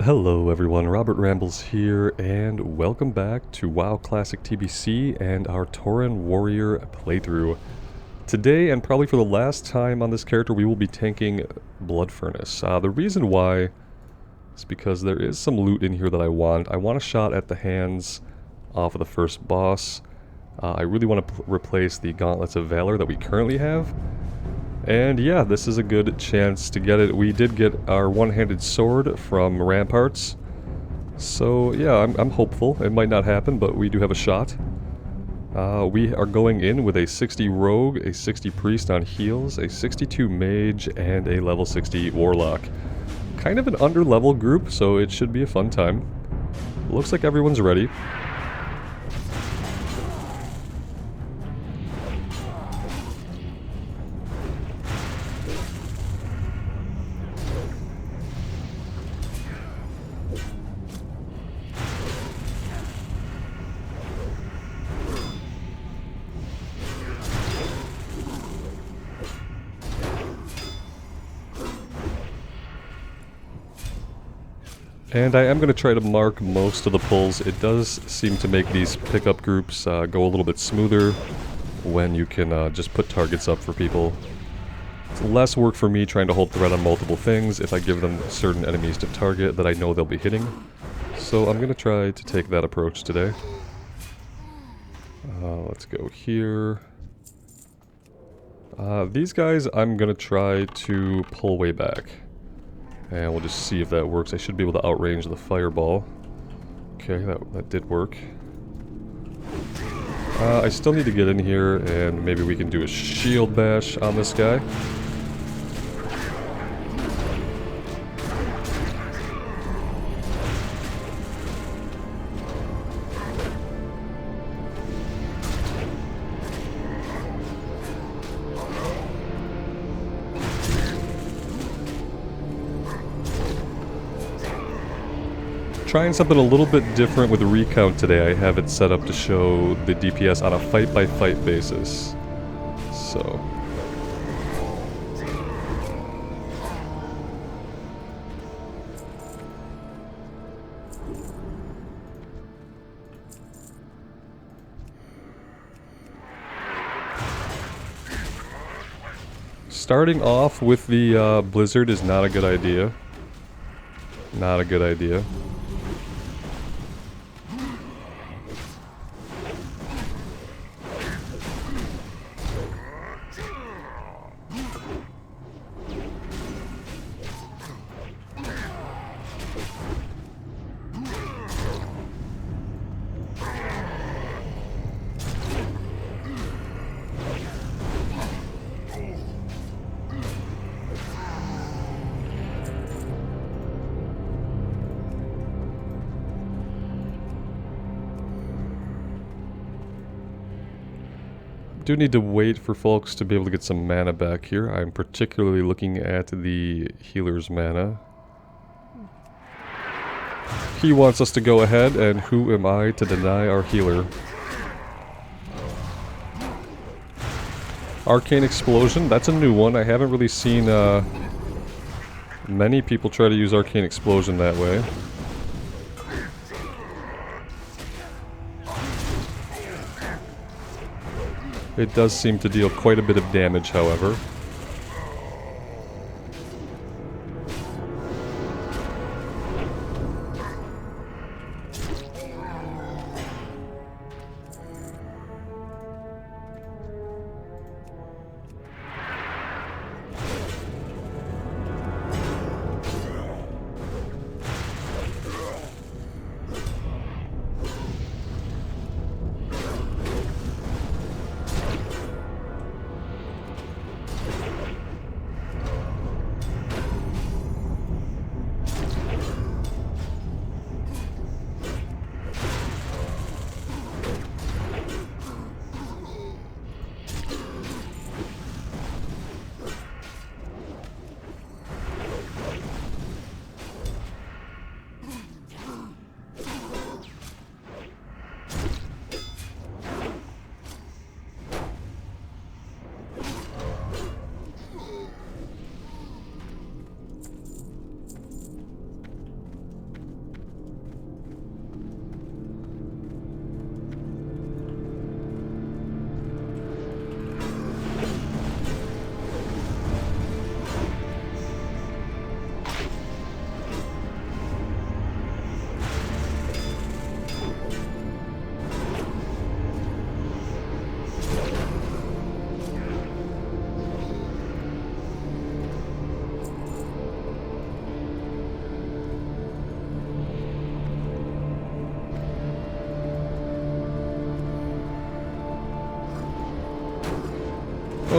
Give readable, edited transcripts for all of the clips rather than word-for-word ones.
Hello everyone, Robert Rambles here, and welcome back to WoW Classic TBC and our Tauren Warrior playthrough. Today, and probably for the last time on this character, we will be tanking Blood Furnace. The reason why is because there is some loot in here that I want. I want a shot at the hands off of the first boss. I really want to replace the Gauntlets of Valor that we currently have. And yeah, this is a good chance to get it. We did get our one-handed sword from Ramparts. So yeah, I'm hopeful. It might not happen, but we do have a shot. We are going in with a 60 Rogue, a 60 Priest on heals, a 62 Mage, and a level 60 Warlock. Kind of an under-level group, so it should be a fun time. Looks like everyone's ready. And I am going to try to mark most of the pulls. It does seem to make these pickup groups go a little bit smoother when you can just put targets up for people. It's less work for me trying to hold threat on multiple things if I give them certain enemies to target that I know they'll be hitting. So I'm going to try to take that approach today. Let's go here. These guys I'm going to try to pull way back. And we'll just see if that works. I should be able to outrange the fireball. Okay, that did work. I still need to get in here, and maybe we can do a shield bash on this guy. Trying something a little bit different with the recount today. I have it set up to show the DPS on a fight-by-fight basis. So... starting off with the blizzard is not a good idea. Not a good idea. Do need to wait for folks to be able to get some mana back here. I'm particularly looking at the healer's mana. He wants us to go ahead, and who am I to deny our healer? Arcane Explosion, that's a new one. I haven't really seen many people try to use Arcane Explosion that way. It does seem to deal quite a bit of damage, however.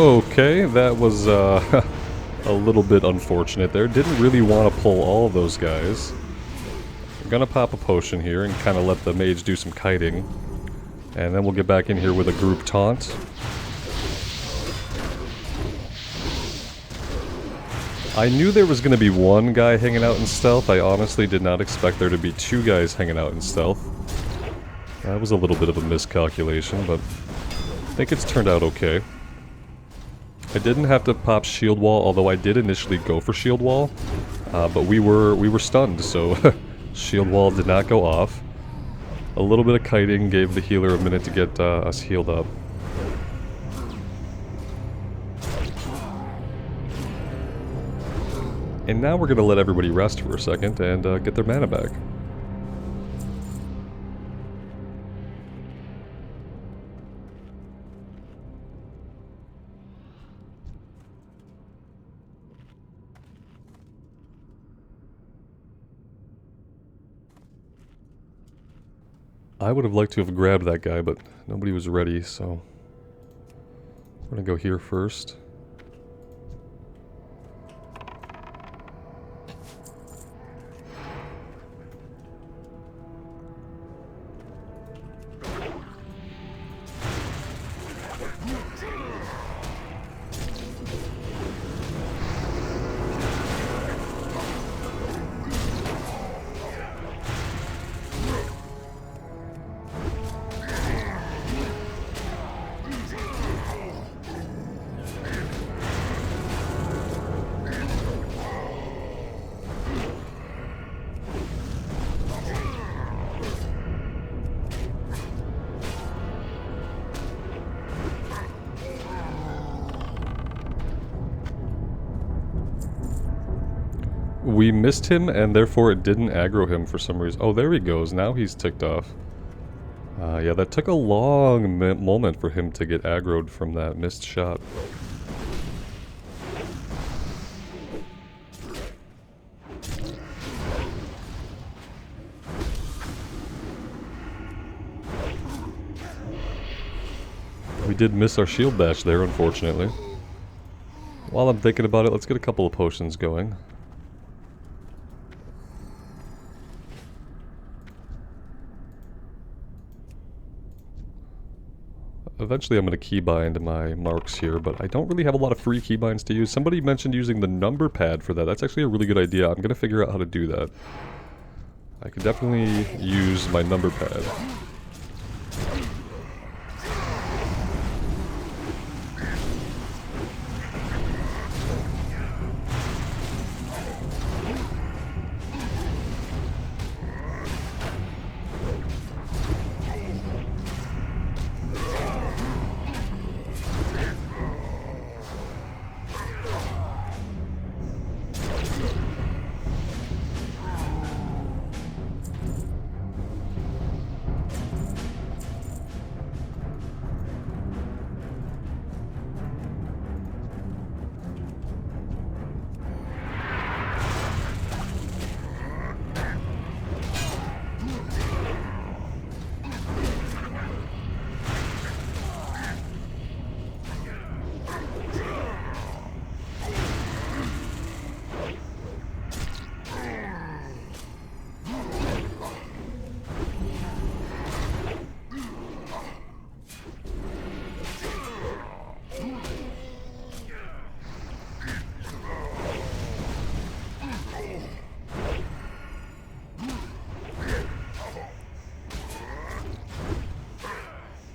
Okay, that was a little bit unfortunate there. Didn't really want to pull all of those guys. I'm gonna pop a potion here and kind of let the mage do some kiting. And then we'll get back in here with a group taunt. I knew there was going to be one guy hanging out in stealth. I honestly did not expect there to be two guys hanging out in stealth. That was a little bit of a miscalculation, but I think it's turned out okay. I didn't have to pop shield wall, although I did initially go for shield wall, but we were stunned, so shield wall did not go off. A little bit of kiting gave the healer a minute to get us healed up. And now we're going to let everybody rest for a second and get their mana back. I would have liked to have grabbed that guy, but nobody was ready, so we're going to go here first. We missed him, and therefore it didn't aggro him for some reason. Oh, there he goes. Now he's ticked off. Yeah, that took a long moment for him to get aggroed from that missed shot. We did miss our shield bash there, unfortunately. While I'm thinking about it, let's get a couple of potions going. Eventually I'm going to keybind my marks here, but I don't really have a lot of free keybinds to use. Somebody mentioned using the number pad for that. That's actually a really good idea. I'm going to figure out how to do that. I could definitely use my number pad.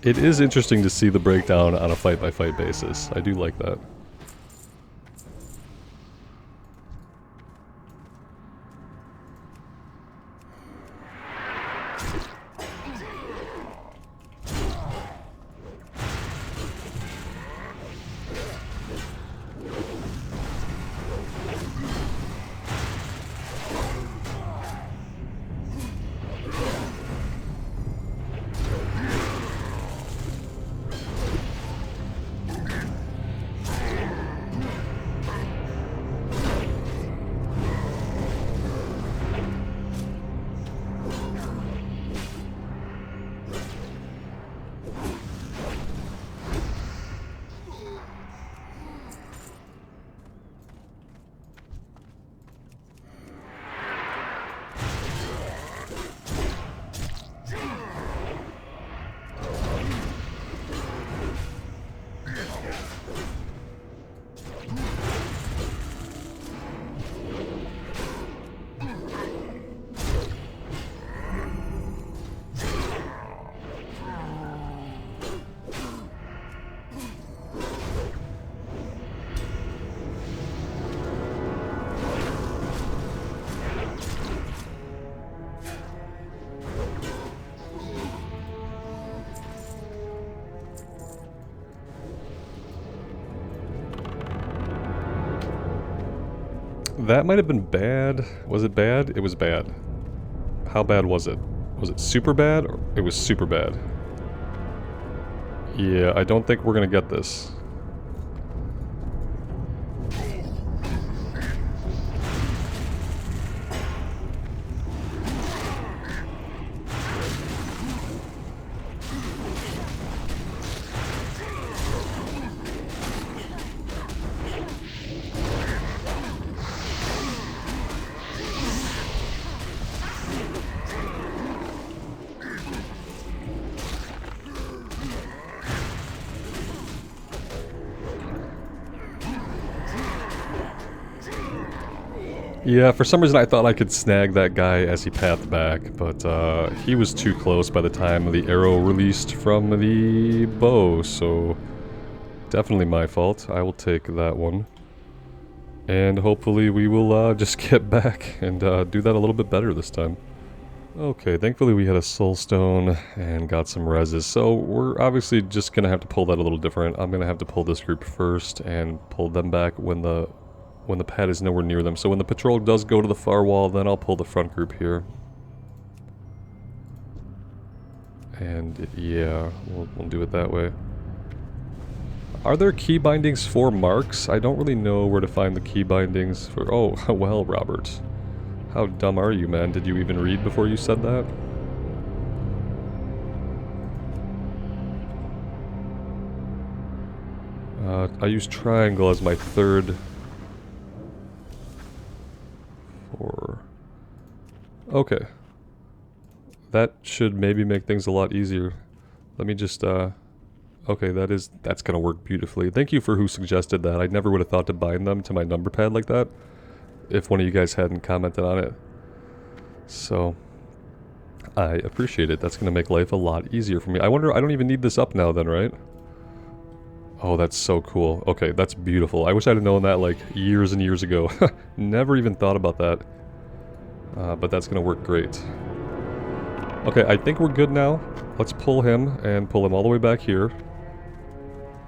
It is interesting to see the breakdown on a fight-by-fight basis. I do like that. That might have been bad. Was it bad? It was bad. How bad was it? Was it super bad? Or it was super bad. Yeah, I don't think we're gonna get this. Yeah, for some reason I thought I could snag that guy as he pathed back, but he was too close by the time the arrow released from the bow, so definitely my fault. I will take that one. And hopefully we will just get back and do that a little bit better this time. Okay, thankfully we had a soul stone and got some reses, so we're obviously just gonna have to pull that a little different. I'm gonna have to pull this group first and pull them back when the pad is nowhere near them. So when the patrol does go to the far wall, then I'll pull the front group here. And yeah, we'll do it that way. Are there key bindings for marks? I don't really know where to find the key bindings for... Oh, well, Robert. How dumb are you, man? Did you even read before you said that? I use triangle as my third... Okay. That should maybe make things a lot easier. Let me just, okay, that's gonna work beautifully. Thank you for who suggested that. I never would have thought to bind them to my number pad like that, if one of you guys hadn't commented on it. So, I appreciate it. That's gonna make life a lot easier for me. I wonder, I don't even need this up now then, right? Oh, that's so cool. Okay, that's beautiful. I wish I'd have known that like years and years ago. Never even thought about that. But that's gonna work great. Okay, I think we're good now. Let's pull him and pull him all the way back here.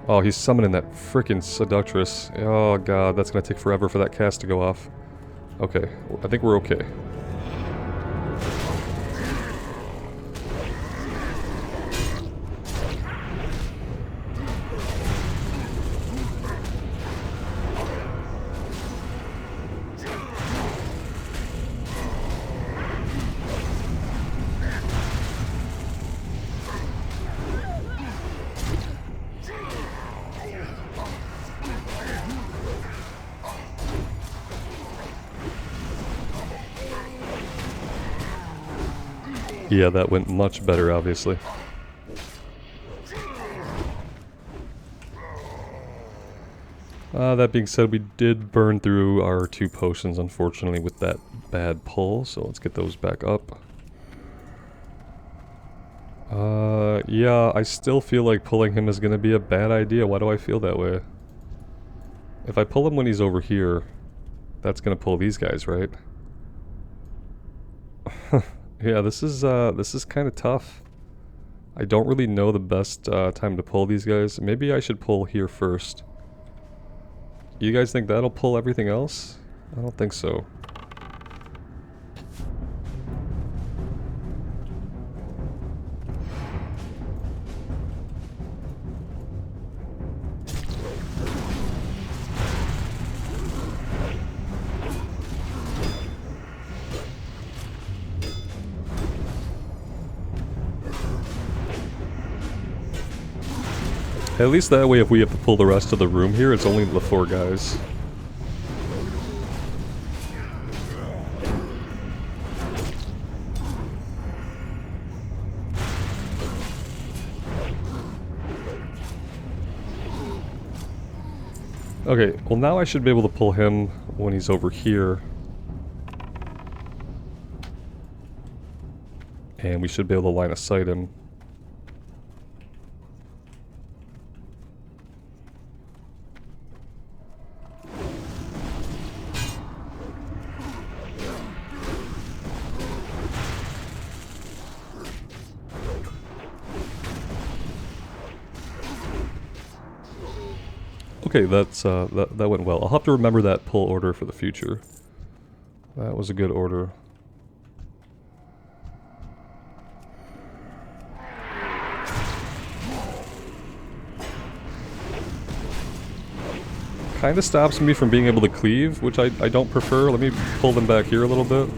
Oh, he's summoning that frickin' seductress. Oh god, that's gonna take forever for that cast to go off. Okay, I think we're okay. Yeah, that went much better, obviously. That being said, we did burn through our 2 potions, unfortunately, with that bad pull, so let's get those back up. Yeah, I still feel like pulling him is gonna be a bad idea. Why do I feel that way? If I pull him when he's over here, that's gonna pull these guys, right? Yeah, this is kind of tough. I don't really know the best time to pull these guys. Maybe I should pull here first. You guys think that'll pull everything else? I don't think so. At least that way, if we have to pull the rest of the room here, it's only the 4 guys. Okay, well now I should be able to pull him when he's over here. And we should be able to line of sight him. Okay, that went well. I'll have to remember that pull order for the future. That was a good order. Kind of stops me from being able to cleave, which I don't prefer. Let me pull them back here a little bit.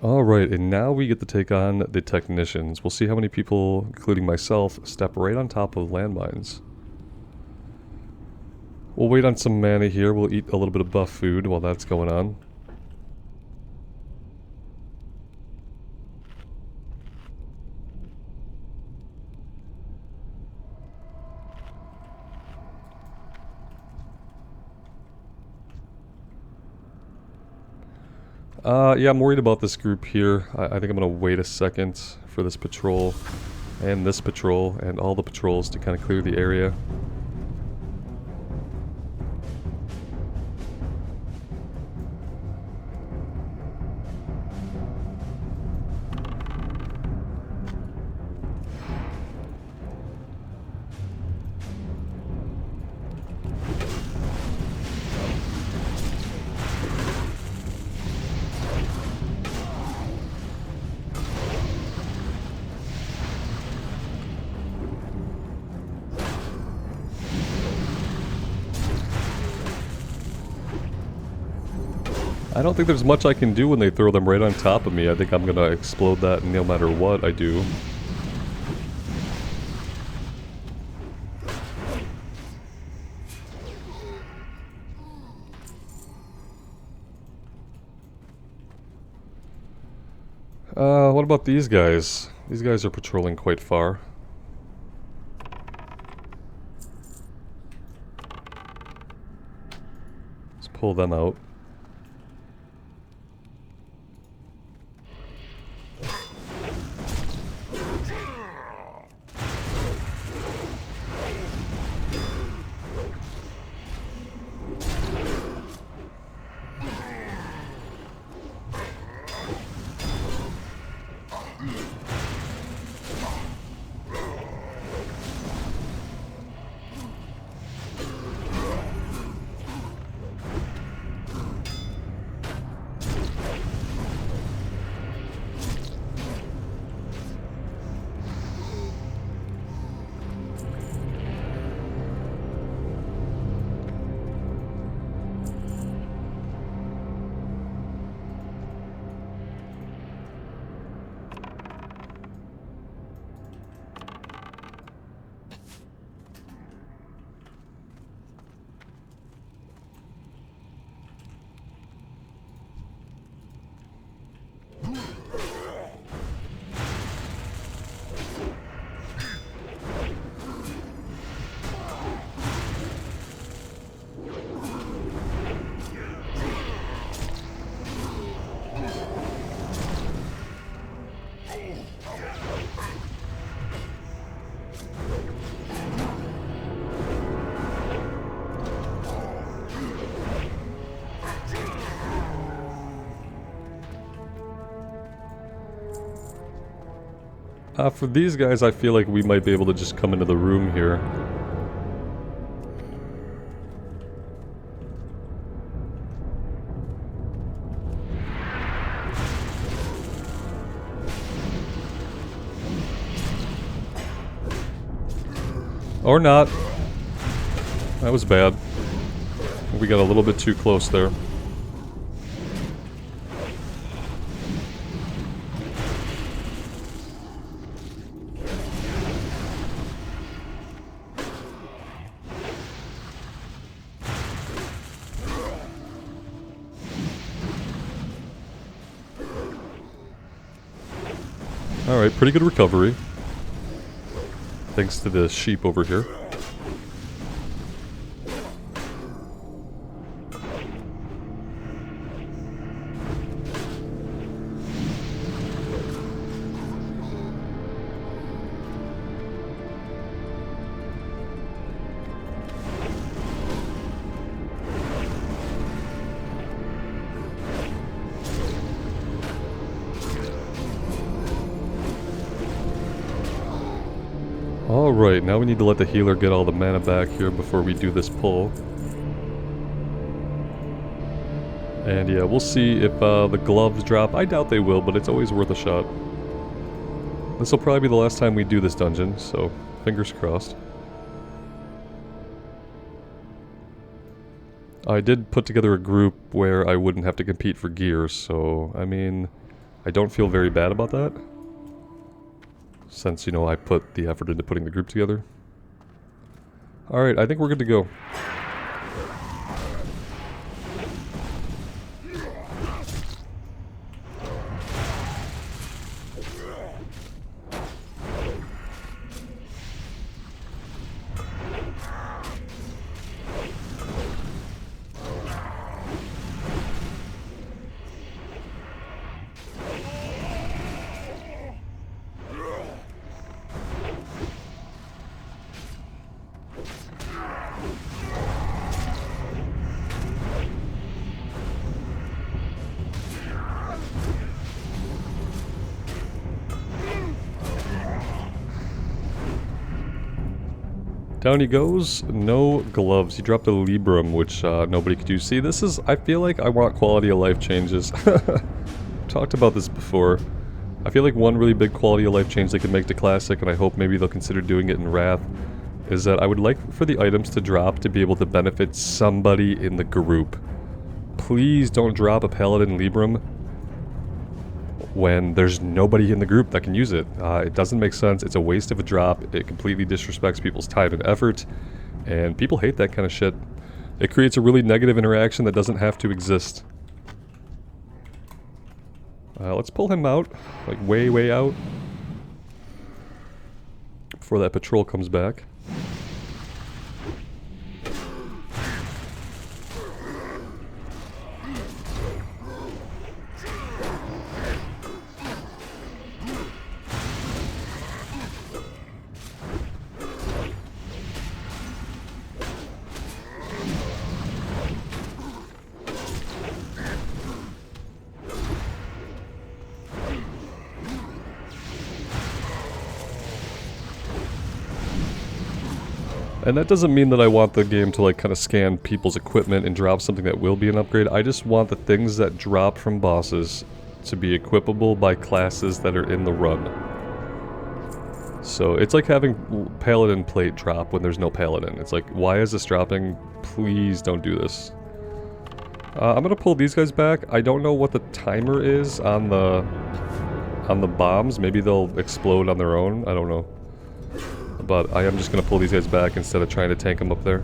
Alright, and now we get to take on the technicians. We'll see how many people, including myself, step right on top of landmines. We'll wait on some mana here. We'll eat a little bit of buff food while that's going on. Yeah, I'm worried about this group here. I think I'm going to wait a second for this patrol and all the patrols to kind of clear the area. I don't think there's much I can do when they throw them right on top of me. I think I'm gonna explode that no matter what I do. What about these guys? These guys are patrolling quite far. Let's pull them out. For these guys, I feel like we might be able to just come into the room here. Or not. That was bad. We got a little bit too close there. Alright, pretty good recovery. Thanks to the sheep over here. Alright, now we need to let the healer get all the mana back here before we do this pull. And yeah, we'll see if the gloves drop. I doubt they will, but it's always worth a shot. This will probably be the last time we do this dungeon, so fingers crossed. I did put together a group where I wouldn't have to compete for gears, so I mean, I don't feel very bad about that. Since, you know, I put the effort into putting the group together. Alright, I think we're good to go. Down he goes. No gloves. He dropped a Librum, which nobody could use. See, this is... I feel like I want quality of life changes. Talked about this before. I feel like one really big quality of life change they could make to Classic, and I hope maybe they'll consider doing it in Wrath, is that I would like for the items to drop to be able to benefit somebody in the group. Please don't drop a Paladin Librum when there's nobody in the group that can use it. It doesn't make sense. It's a waste of a drop. It completely disrespects people's time and effort, and people hate that kind of shit. It creates a really negative interaction that doesn't have to exist. Let's pull him out, like way out, before that patrol comes back. And that doesn't mean that I want the game to like kind of scan people's equipment and drop something that will be an upgrade. I just want the things that drop from bosses to be equipable by classes that are in the run. So it's like having Paladin plate drop when there's no Paladin. It's like, why is this dropping? Please don't do this. I'm gonna pull these guys back. I don't know what the timer is on the bombs. Maybe they'll explode on their own. I don't know. But I am just going to pull these guys back instead of trying to tank them up there.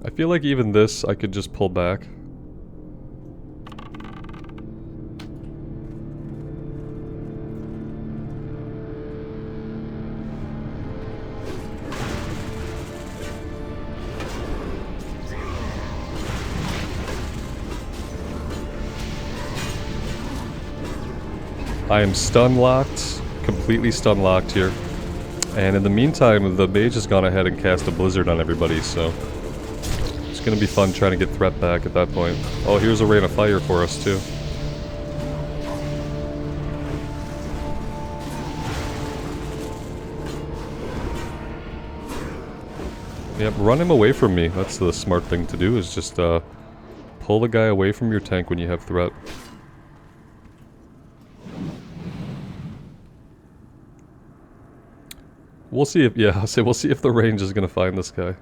I feel like even this I could just pull back. I am stun locked, completely stun locked here. And in the meantime, the mage has gone ahead and cast a blizzard on everybody, so it's gonna be fun trying to get threat back at that point. Oh, here's a rain of fire for us too. Yep, run him away from me. That's the smart thing to do, is just pull the guy away from your tank when you have threat. We'll see if, yeah, we'll see if the range is gonna find this guy.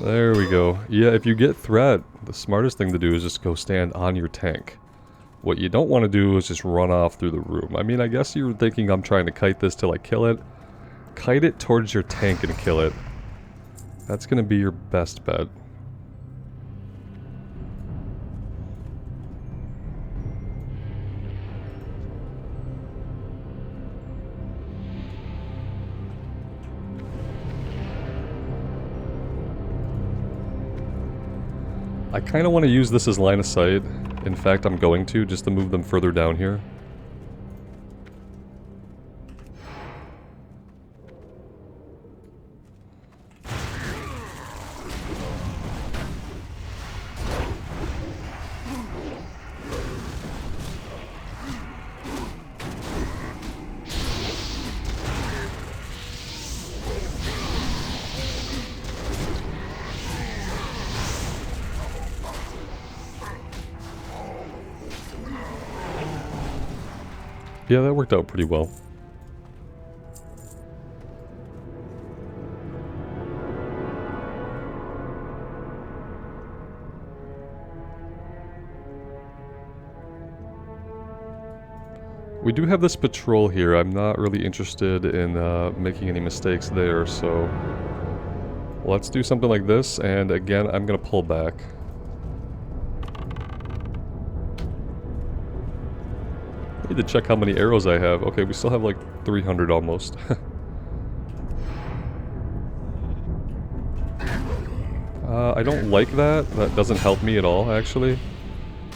There we go. Yeah, if you get threat, the smartest thing to do is just go stand on your tank. What you don't want to do is just run off through the room. I mean, I guess you're thinking I'm trying to kite this till I kill it. Kite it towards your tank and kill it. That's gonna be your best bet. I kind of want to use this as line of sight. In fact, I'm going to, just to move them further down here. Yeah, that worked out pretty well. We do have this patrol here. I'm not really interested in making any mistakes there, so let's do something like this, and again, I'm gonna pull back. I need to check how many arrows I have. Okay, we still have like 300 almost. I don't like that. That doesn't help me at all, actually.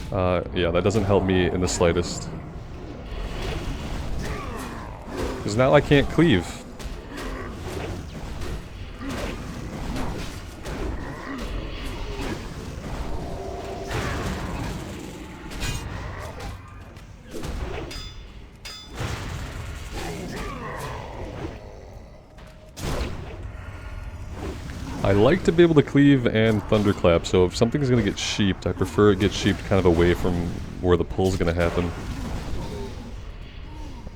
Yeah, that doesn't help me in the slightest. Because now I can't cleave. I like to be able to cleave and thunderclap, so if something's gonna get sheeped, I prefer it get sheeped kind of away from where the pull's gonna happen.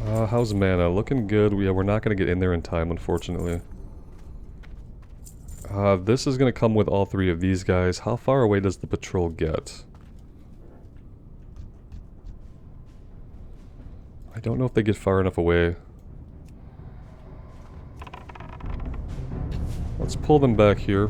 How's mana? Looking good. Yeah, we're not gonna get in there in time, unfortunately. This is gonna come with all three of these guys. How far away does the patrol get? I don't know if they get far enough away. Let's pull them back here.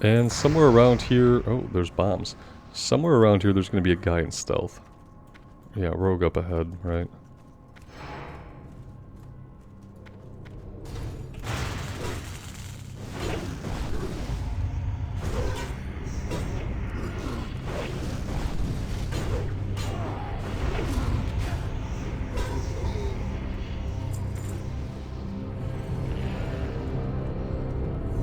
And somewhere around here... Oh, there's bombs. Somewhere around here there's going to be a guy in stealth. Yeah, rogue up ahead, right?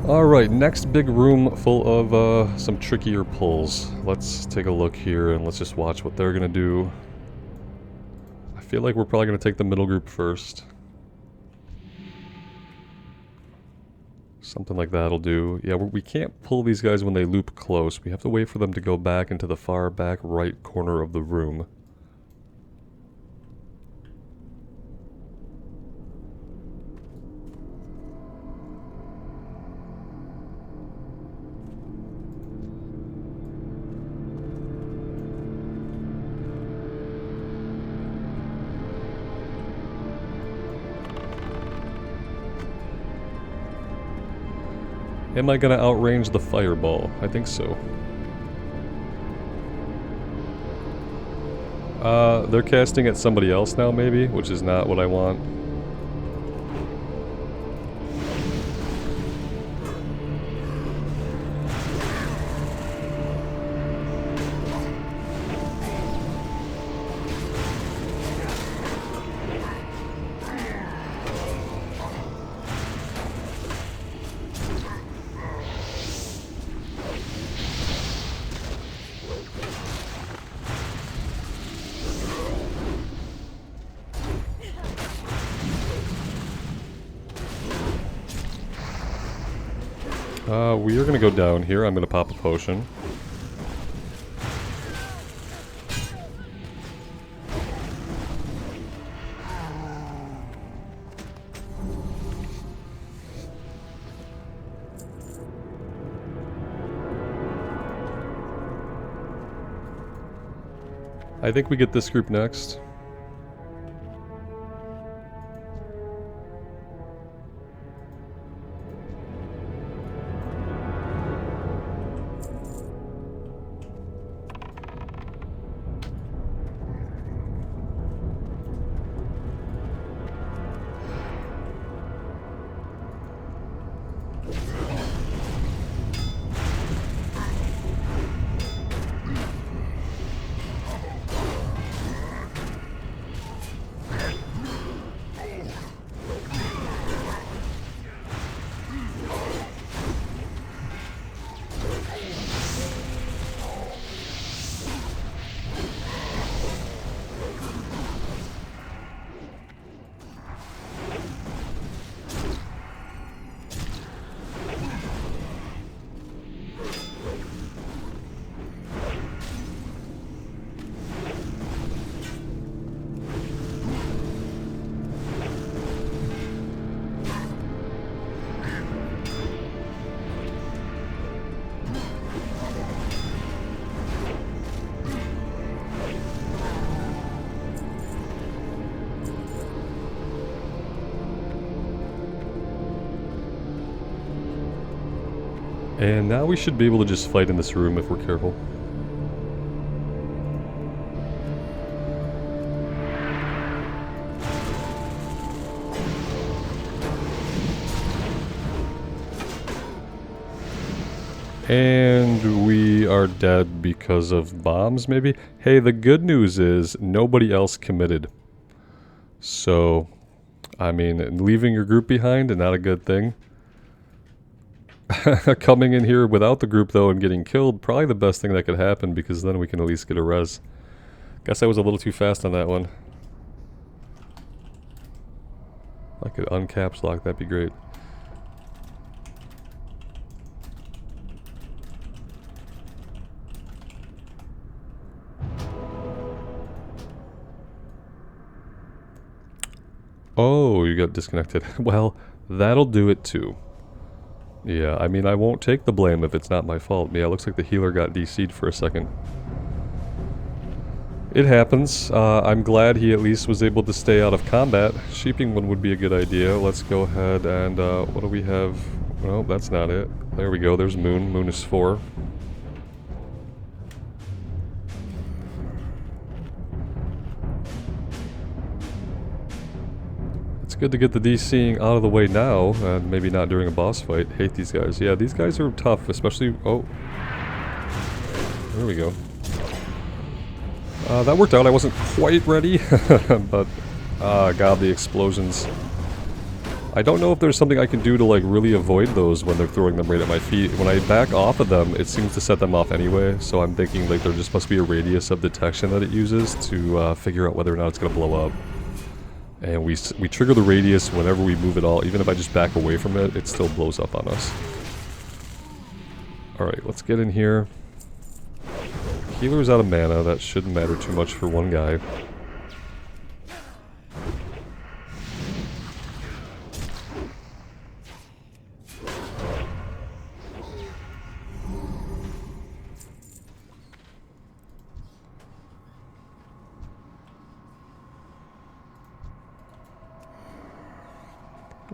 Alright, next big room full of some trickier pulls. Let's take a look here and let's just watch what they're gonna do. I feel like we're probably gonna take the middle group first. Something like that'll do. Yeah, we can't pull these guys when they loop close. We have to wait for them to go back into the far back right corner of the room. Am I gonna outrange the fireball? I think so. They're casting at somebody else now, maybe, which is not what I want. We are gonna go down here. I'm gonna pop a potion. I think we get this group next. And now we should be able to just fight in this room if we're careful. And we are dead because of bombs, maybe? Hey, the good news is nobody else committed. So, I mean, leaving your group behind is not a good thing. Coming in here without the group, though, and getting killed, probably the best thing that could happen, because then we can at least get a res. Guess I was a little too fast on that one. I could uncaps lock, that'd be great. Oh, you got disconnected. Well, that'll do it too. Yeah, I mean, I won't take the blame if it's not my fault. Yeah, it looks like the healer got DC'd for a second. It happens. I'm glad he at least was able to stay out of combat. Sheeping one would be a good idea. Let's go ahead and, what do we have? Well, that's not it. There we go, there's Moon. Moon is 4. It's good to get the DCing out of the way now, and maybe not during a boss fight. Hate these guys. Yeah, these guys are tough, especially... Oh. There we go. That worked out. I wasn't quite ready, but... God, the explosions. I don't know if there's something I can do to, like, really avoid those when they're throwing them right at my feet. When I back off of them, it seems to set them off anyway, so I'm thinking, like, there just must be a radius of detection that it uses to, figure out whether or not it's gonna blow up. And we trigger the radius whenever we move at all. Even if I just back away from it, it still blows up on us. Alright, let's get in here. Healer's out of mana. That shouldn't matter too much for one guy.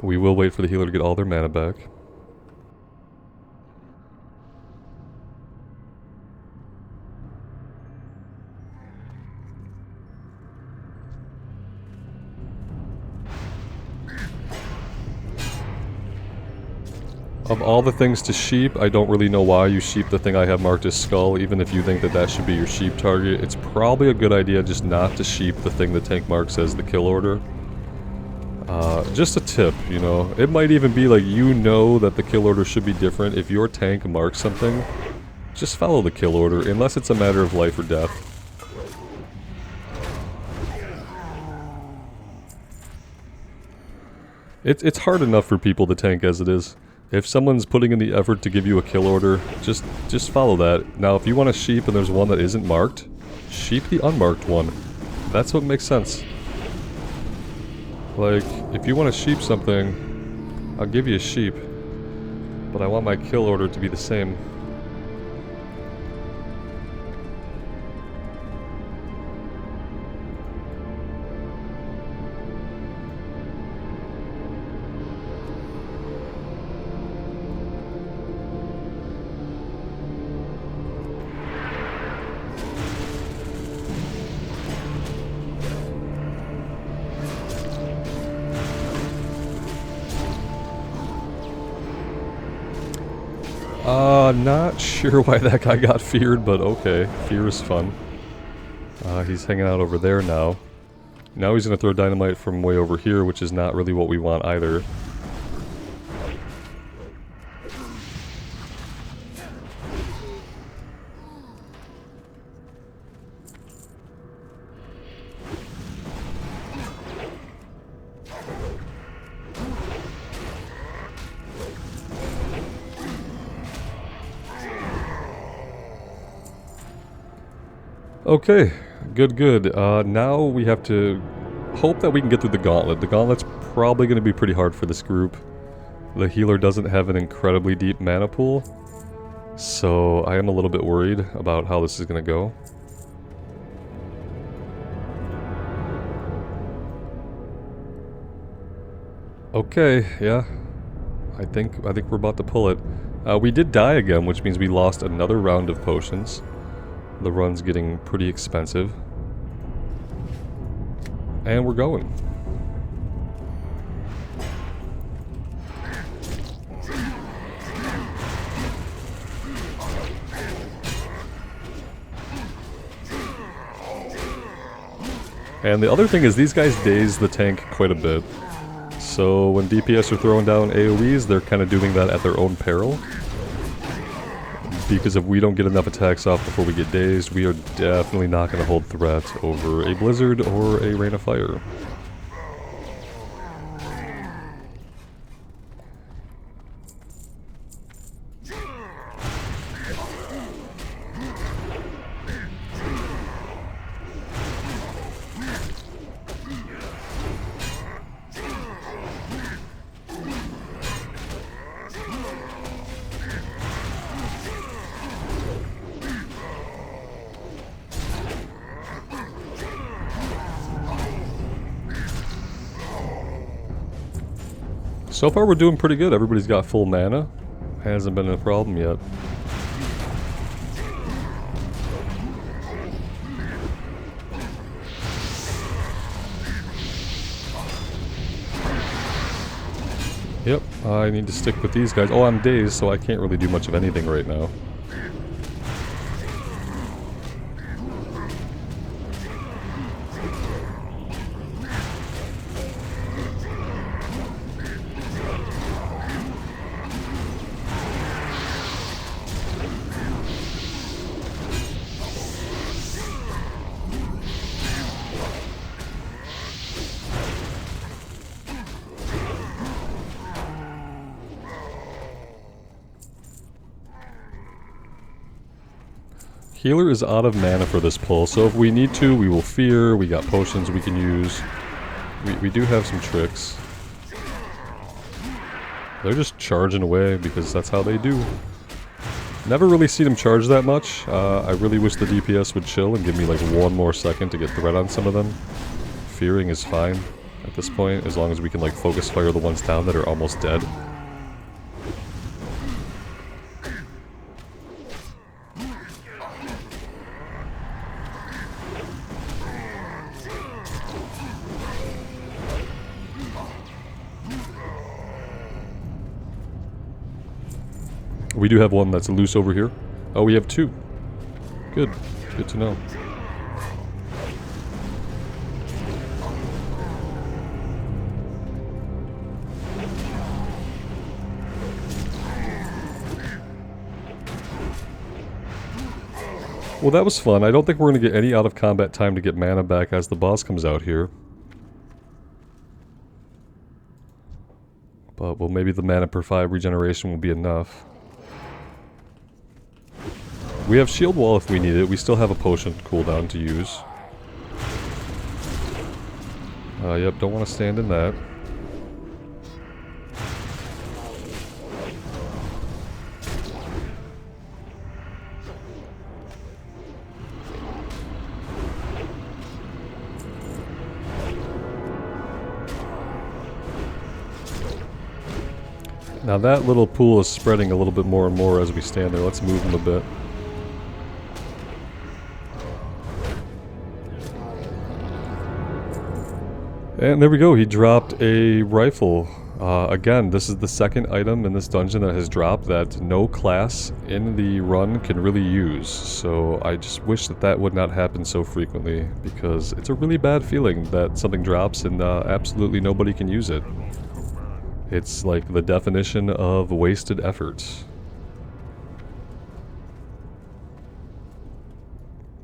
We will wait for the healer to get all their mana back. Of all the things to sheep, I don't really know why you sheep the thing I have marked as skull, even if you think that that should be your sheep target. It's probably a good idea just not to sheep the thing the tank marks as the kill order. Just a tip, you know. It might even be like you know that the kill order should be different. If your tank marks something, just follow the kill order, unless it's a matter of life or death. It's hard enough for people to tank as it is. If someone's putting in the effort to give you a kill order, just follow that. Now, if you want to sheep and there's one that isn't marked, sheep the unmarked one. That's what makes sense. Like, if you want to sheep something, I'll give you a sheep. But I want my kill order to be the same. Not sure why that guy got feared, but okay. Fear is fun. He's hanging out over there now. Now he's gonna throw dynamite from way over here, which is not really what we want either. Okay, good. Now we have to hope that we can get through the gauntlet. The gauntlet's probably going to be pretty hard for this group. The healer doesn't have an incredibly deep mana pool, so I am a little bit worried about how this is going to go. Okay, yeah. I think we're about to pull it. We did die again, which means we lost another round of potions. The run's getting pretty expensive. And we're going. And the other thing is these guys daze the tank quite a bit. So when DPS are throwing down AoEs, they're kind of doing that at their own peril. Because if we don't get enough attacks off before we get dazed, we are definitely not going to hold threat over a blizzard or a rain of fire. So far we're doing pretty good. Everybody's got full mana. Hasn't been a problem yet. Yep, I need to stick with these guys. Oh, I'm dazed, so I can't really do much of anything right now. Healer is out of mana for this pull, so if we need to, we will fear. We got potions we can use. We do have some tricks. They're just charging away because that's how they do. Never really seen them charge that much. I really wish the DPS would chill and give me like 1 more second to get threat on some of them. Fearing is fine at this point, as long as we can like focus fire the ones down that are almost dead. We do have one that's loose over here. Oh, we have 2. Good. Good to know. Well, that was fun. I don't think we're going to get any out of combat time to get mana back as the boss comes out here. But, well, maybe the mana per 5 regeneration will be enough. We have shield wall if we need it. We still have a potion cooldown to use. Yep, don't want to stand in that. Now that little pool is spreading a little bit more and more as we stand there. Let's move him a bit. And there we go, he dropped a rifle. Again, this is the second item in this dungeon that has dropped that no class in the run can really use. So I just wish that that would not happen so frequently, because it's a really bad feeling that something drops and absolutely nobody can use it. It's like the definition of wasted effort.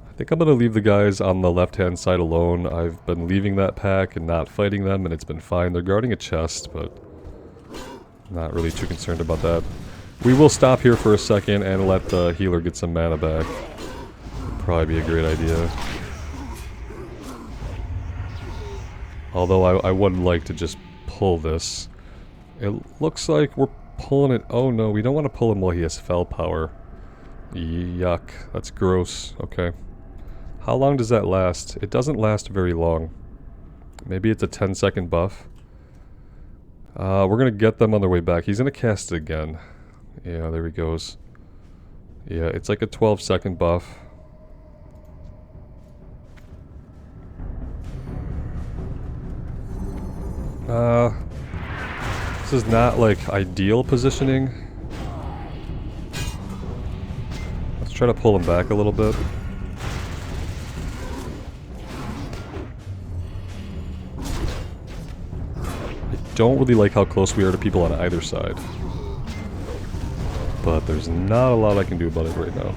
I think I'm going to leave the guys on the left-hand side alone. I've been leaving that pack and not fighting them, and it's been fine. They're guarding a chest, but not really too concerned about that. We will stop here for a second and let the healer get some mana back. Would probably be a great idea. Although I would like to just pull this. It looks like we're pulling it. Oh no, we don't want to pull him while he has fell power. Yuck, that's gross. Okay. How long does that last? It doesn't last very long. Maybe it's a 10-second buff. We're going to get them on their way back. He's going to cast it again. Yeah, there he goes. Yeah, it's like a 12-second buff. This is not like ideal positioning. Let's try to pull him back a little bit. Don't really like how close we are to people on either side. But there's not a lot I can do about it right now.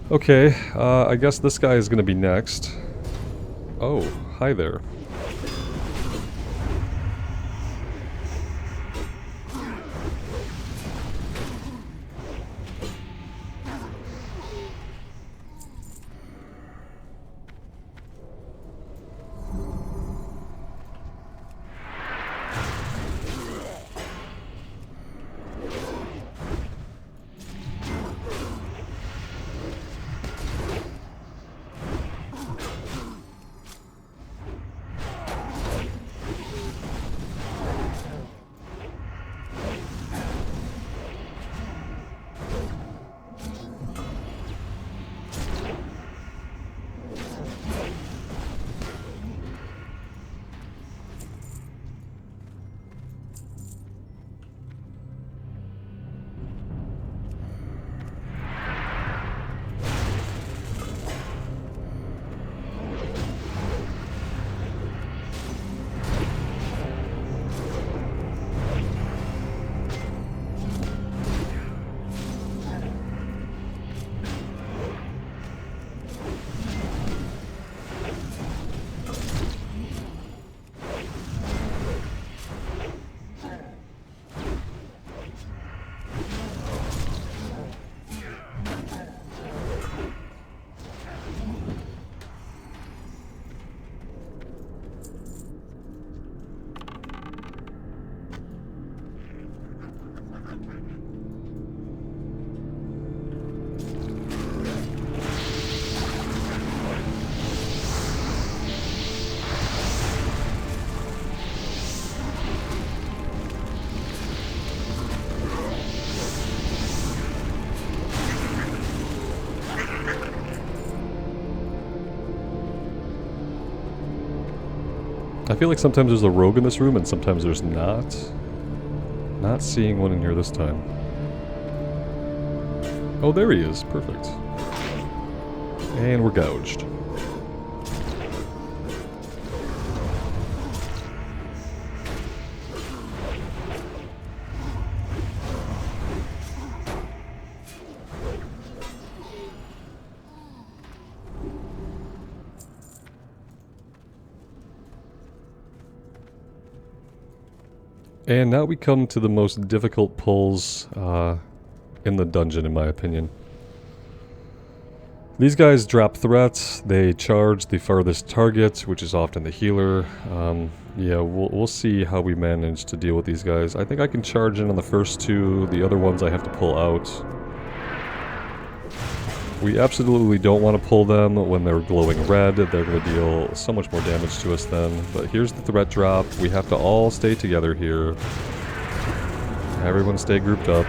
Okay, I guess this guy is going to be next. Oh, hi there. I feel like sometimes there's a rogue in this room and sometimes there's not. Not seeing one in here this time. Oh, there he is. Perfect. And we're gouged. And now we come to the most difficult pulls in the dungeon, in my opinion. These guys drop threats, they charge the farthest target, which is often the healer. Yeah, we'll see how we manage to deal with these guys. I think I can charge in on the first two, the other ones I have to pull out. We absolutely don't want to pull them when they're glowing red. They're going to deal so much more damage to us then. But here's the threat drop. We have to all stay together here. Everyone stay grouped up.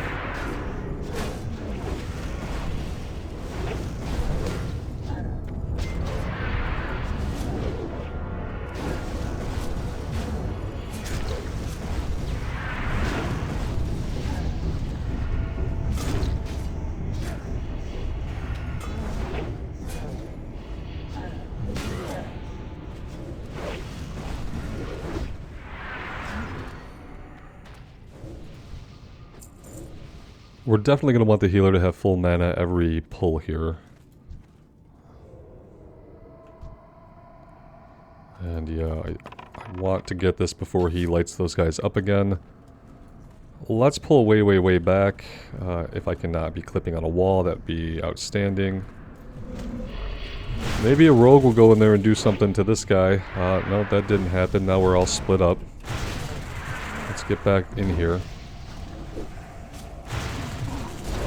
We're definitely going to want the healer to have full mana every pull here. And yeah, I want to get this before he lights those guys up again. Let's pull way, way, way back. If I cannot be clipping on a wall, that'd be outstanding. Maybe a rogue will go in there and do something to this guy. No, that didn't happen. Now we're all split up. Let's get back in here.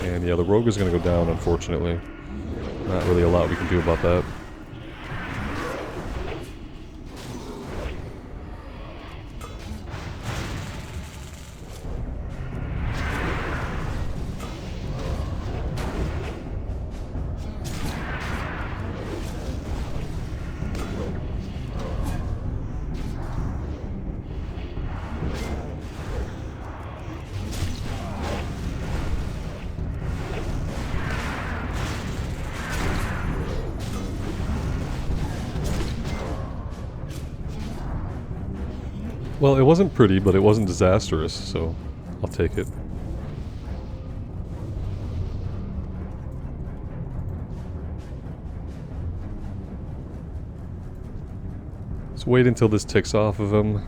And yeah, the rogue is going to go down, unfortunately. Not really a lot we can do about that. Well, it wasn't pretty, but it wasn't disastrous, so I'll take it. Let's wait until this ticks off of him.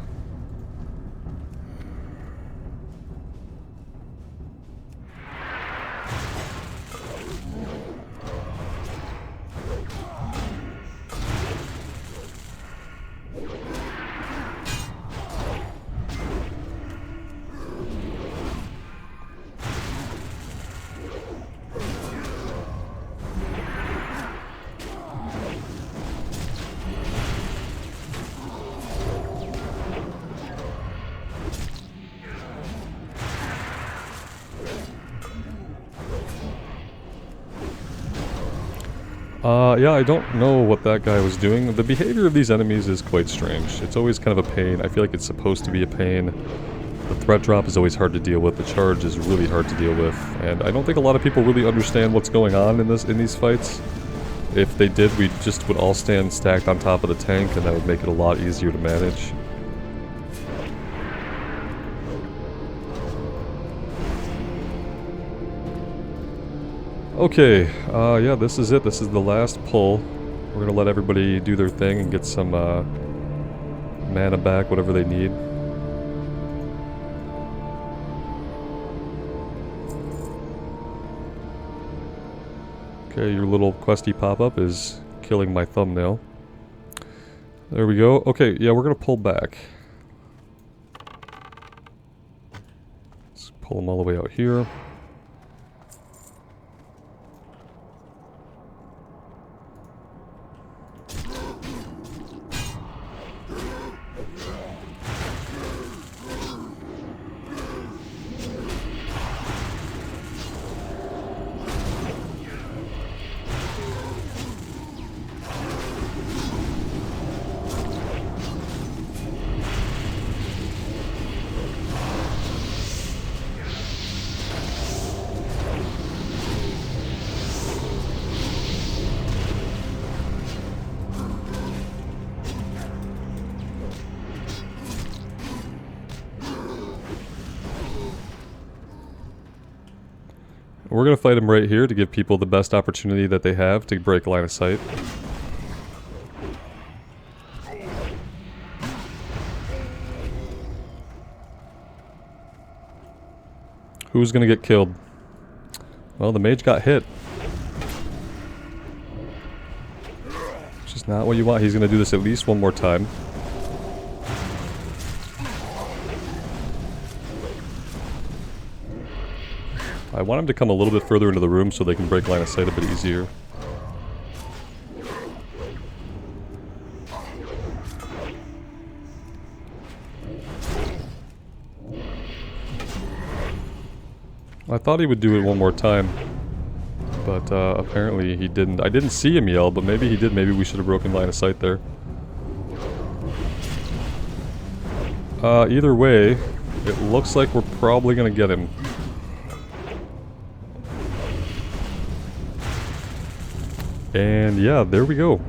Yeah, I don't know what that guy was doing. The behavior of these enemies is quite strange. It's always kind of a pain. I feel like it's supposed to be a pain. The threat drop is always hard to deal with. The charge is really hard to deal with. And I don't think a lot of people really understand what's going on in these fights. If they did, we just would all stand stacked on top of the tank, and that would make it a lot easier to manage. Okay, yeah, this is it. This is the last pull. We're gonna let everybody do their thing and get some mana back, whatever they need. Okay, your little questy pop-up is killing my thumbnail. There we go. Okay, yeah, we're gonna pull back. Let's pull them all the way out here. We're going to fight him right here to give people the best opportunity that they have to break line of sight. Who's going to get killed? Well, the mage got hit. Which is not what you want. He's going to do this at least one more time. I want him to come a little bit further into the room so they can break line of sight a bit easier. I thought he would do it one more time, but apparently he didn't. I didn't see him yell, but maybe he did. Maybe we should have broken line of sight there. Either way, it looks like we're probably going to get him. And yeah, there we go.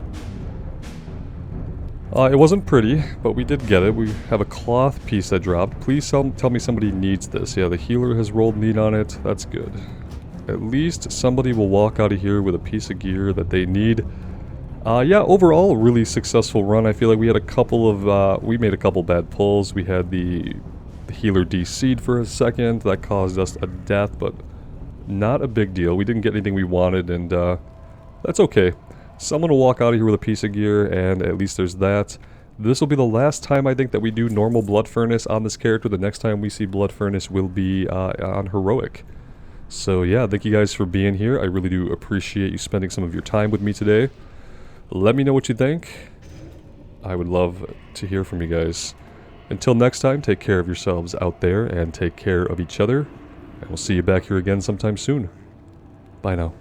It wasn't pretty, but we did get it. We have a cloth piece that dropped. Please tell me somebody needs this. Yeah, the healer has rolled meat on it. That's good. At least somebody will walk out of here with a piece of gear that they need. Yeah, overall, really successful run. I feel like we had a couple of, we made a couple bad pulls. We had the healer DC'd for a second. That caused us a death, but not a big deal. We didn't get anything we wanted, and that's okay. Someone will walk out of here with a piece of gear, and at least there's that. This will be the last time I think that we do normal Blood Furnace on this character. The next time we see Blood Furnace will be on Heroic. So yeah, thank you guys for being here. I really do appreciate you spending some of your time with me today. Let me know what you think. I would love to hear from you guys. Until next time, take care of yourselves out there, and take care of each other. And we'll see you back here again sometime soon. Bye now.